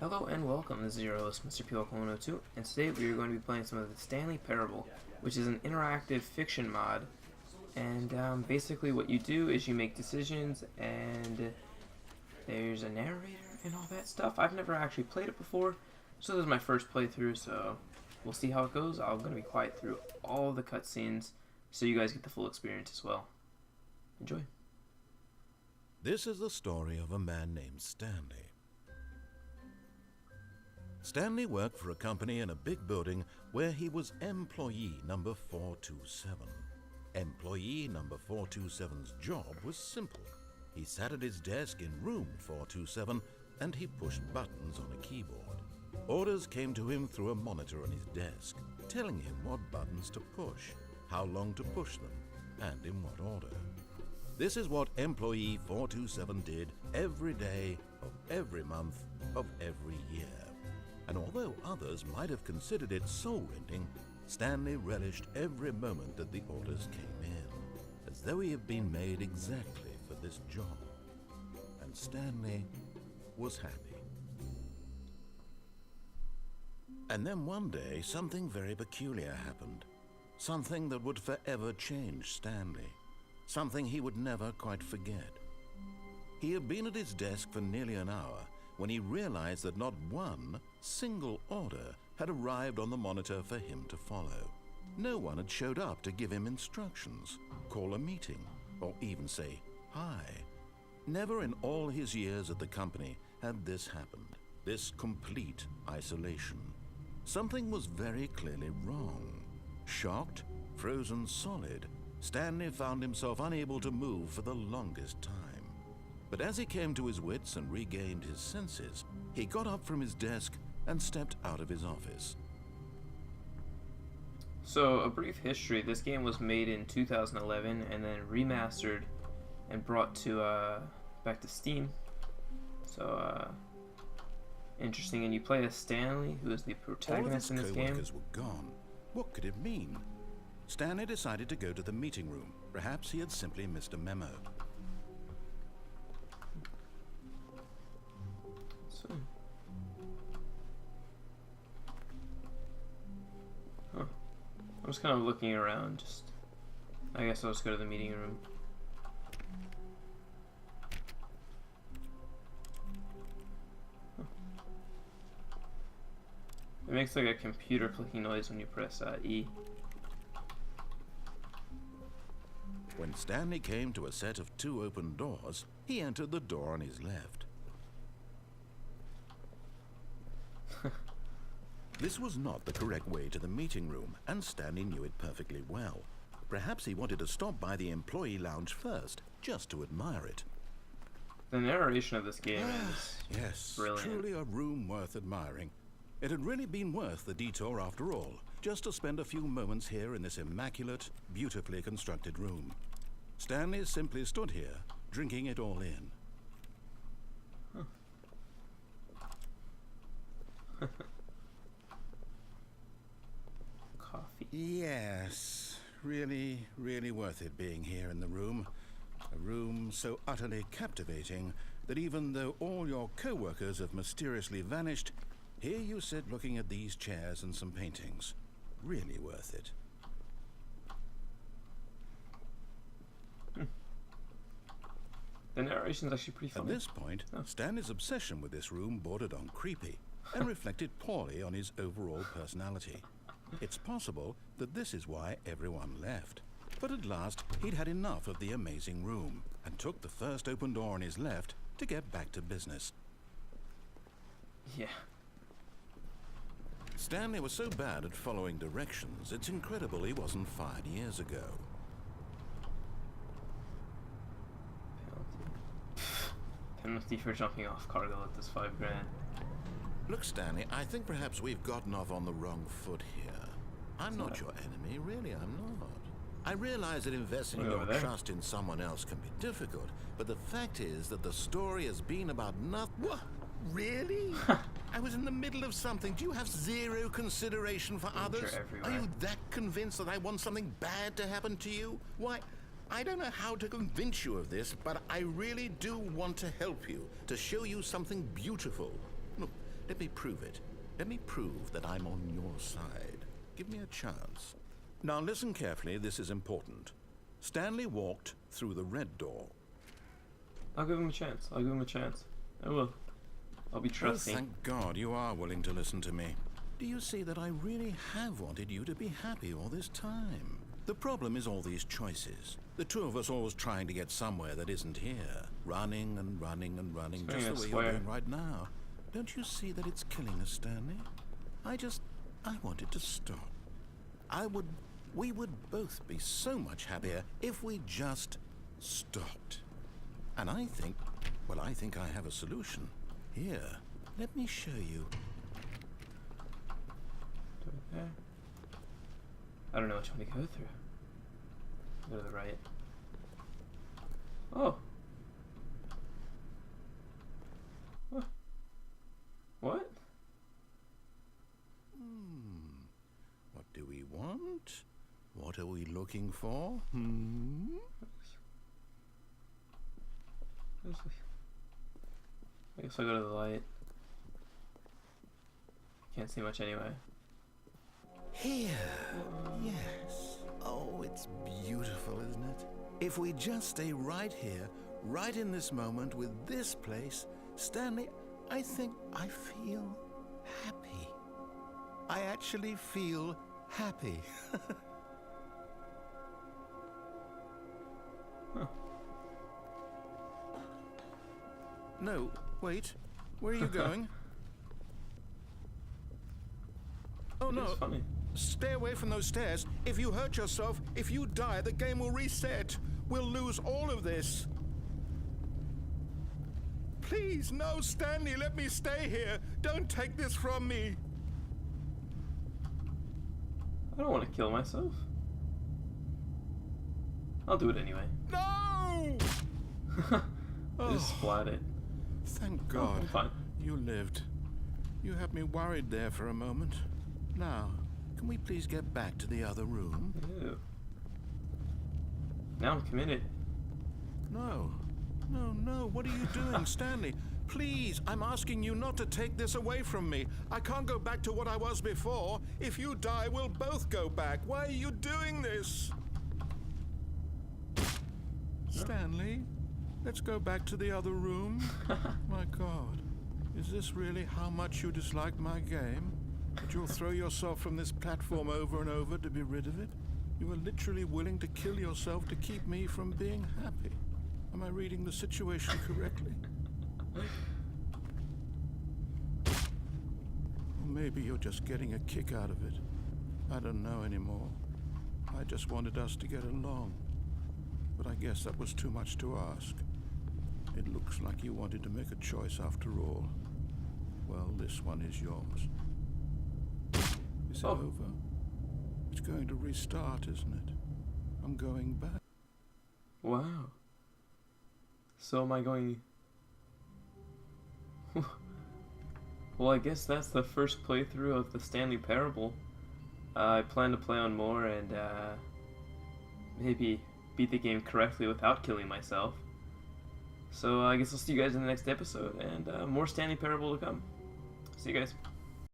Hello and welcome, this is your host, Mr. P102, and today we are going to be playing some of the Stanley Parable, which is an interactive fiction mod. And basically what you do is you make decisions, and there's a narrator and all that stuff. I've never actually played it before, so this is my first playthrough, so we'll see how it goes. I'm going to be quiet through all the cutscenes, so you guys get the full experience as well. Enjoy. This is the story of a man named Stanley. Stanley worked for a company in a big building where he was employee number 427. Employee number 427's job was simple. He sat at his desk in room 427 and he pushed buttons on a keyboard. Orders came to him through a monitor on his desk, telling him what buttons to push, how long to push them, and in what order. This is what employee 427 did every day of every month of every year. And although others might have considered it soul-rending, Stanley relished every moment that the orders came in, as though he had been made exactly for this job. And Stanley was happy. And then one day, something very peculiar happened. Something that would forever change Stanley. Something he would never quite forget. He had been at his desk for nearly an hour when he realized that not one single order had arrived on the monitor for him to follow. No one had showed up to give him instructions, call a meeting, or even say hi. Never in all his years at the company had this happened, this complete isolation. Something was very clearly wrong. Shocked, frozen solid, Stanley found himself unable to move for the longest time. But as he came to his wits and regained his senses, he got up from his desk and stepped out of his office. So, a brief history. This game was made in 2011 and then remastered and brought to back to Steam. So, interesting. And you play as Stanley, who is the protagonist in this game. All of his co-workers were gone. What could it mean? Stanley decided to go to the meeting room. Perhaps he had simply missed a memo. So, I'm just kind of looking around. I guess I'll just go to the meeting room. It makes like a computer clicking noise when you press E. When Stanley came to a set of two open doors, he entered the door on his left. This was not the correct way to the meeting room, and Stanley knew it perfectly well. Perhaps he wanted to stop by the employee lounge first, just to admire it. The narration of this game is yes, brilliant. Truly a room worth admiring. It had really been worth the detour after all, just to spend a few moments here in this immaculate, beautifully constructed room. Stanley simply stood here, drinking it all in. Coffee. Yes, really worth it being here in the room. A room so utterly captivating that even though all your co-workers have mysteriously vanished, here you sit looking at these chairs and some paintings. Really worth it. The narration's actually pretty funny. At this point, Stanley's obsession with this room bordered on creepy and reflected poorly on his overall personality. It's possible that this is why everyone left. But at last, he'd had enough of the amazing room and took the first open door on his left to get back to business. Yeah. Stanley was so bad at following directions, it's incredible he wasn't fired years ago. Penalty for jumping off cargo at this $5 grand. Look, Stanley, I think perhaps we've gotten off on the wrong foot here. I'm not your enemy, really, I'm not. I realize that investing your trust in someone else can be difficult, but the fact is that the story has been about nothing. What? Really? I was in the middle of something. Do you have zero consideration for others? Are you that convinced that I want something bad to happen to you? Why, I don't know how to convince you of this, but I really do want to help you, to show you something beautiful. Look, Let me prove it. Let me prove that I'm on your side. Give me a chance. Now listen carefully, this is important. Stanley walked through the red door. I'll give him a chance. I'll give him a chance. I will. I'll be trusting. Oh, thank God you are willing to listen to me. Do you see that I really have wanted you to be happy all this time? The problem is all these choices. The two of us always trying to get somewhere that isn't here. Running and running and running, just the way you're doing right now. Don't you see that it's killing us, Stanley? I wanted to stop. We would both be so much happier if we just stopped. And I think I have a solution. Here, let me show you. Okay. I don't know which one to go through. Go to the right. Oh. What? What do we want? What are we looking for? I guess I'll go to the light. Can't see much anyway. Here. Yes. Oh, it's beautiful, isn't it? If we just stay right here, right in this moment with this place, Stanley, I think I feel happy. I actually feel happy. Huh. No, wait. Where are you going? Oh no. It's funny. Stay away from those stairs. If you hurt yourself, if you die, the game will reset. We'll lose all of this. Please, no, Stanley, let me stay here. Don't take this from me. I don't want to kill myself. I'll do it anyway. No! Just splat it. Thank God. I'm fine. You lived. You had me worried there for a moment. Now, can we please get back to the other room? Ew. Now I'm committed. No. No, no. What are you doing, Stanley? Please, I'm asking you not to take this away from me. I can't go back to what I was before. If you die, we'll both go back. Why are you doing this? Stanley, let's go back to the other room. My God, is this really how much you dislike my game? That you'll throw yourself from this platform over and over to be rid of it? You are literally willing to kill yourself to keep me from being happy. Am I reading the situation correctly? Or maybe you're just getting a kick out of it. I don't know anymore. I just wanted us to get along. But I guess that was too much to ask. It looks like you wanted to make a choice after all. Well, this one is yours. Is it over? It's going to restart, isn't it? I'm going back. Wow. So am I going... Well, I guess that's the first playthrough of the Stanley Parable. I plan to play on more and maybe beat the game correctly without killing myself. So I guess I'll see you guys in the next episode, and more Stanley Parable to come. See you guys.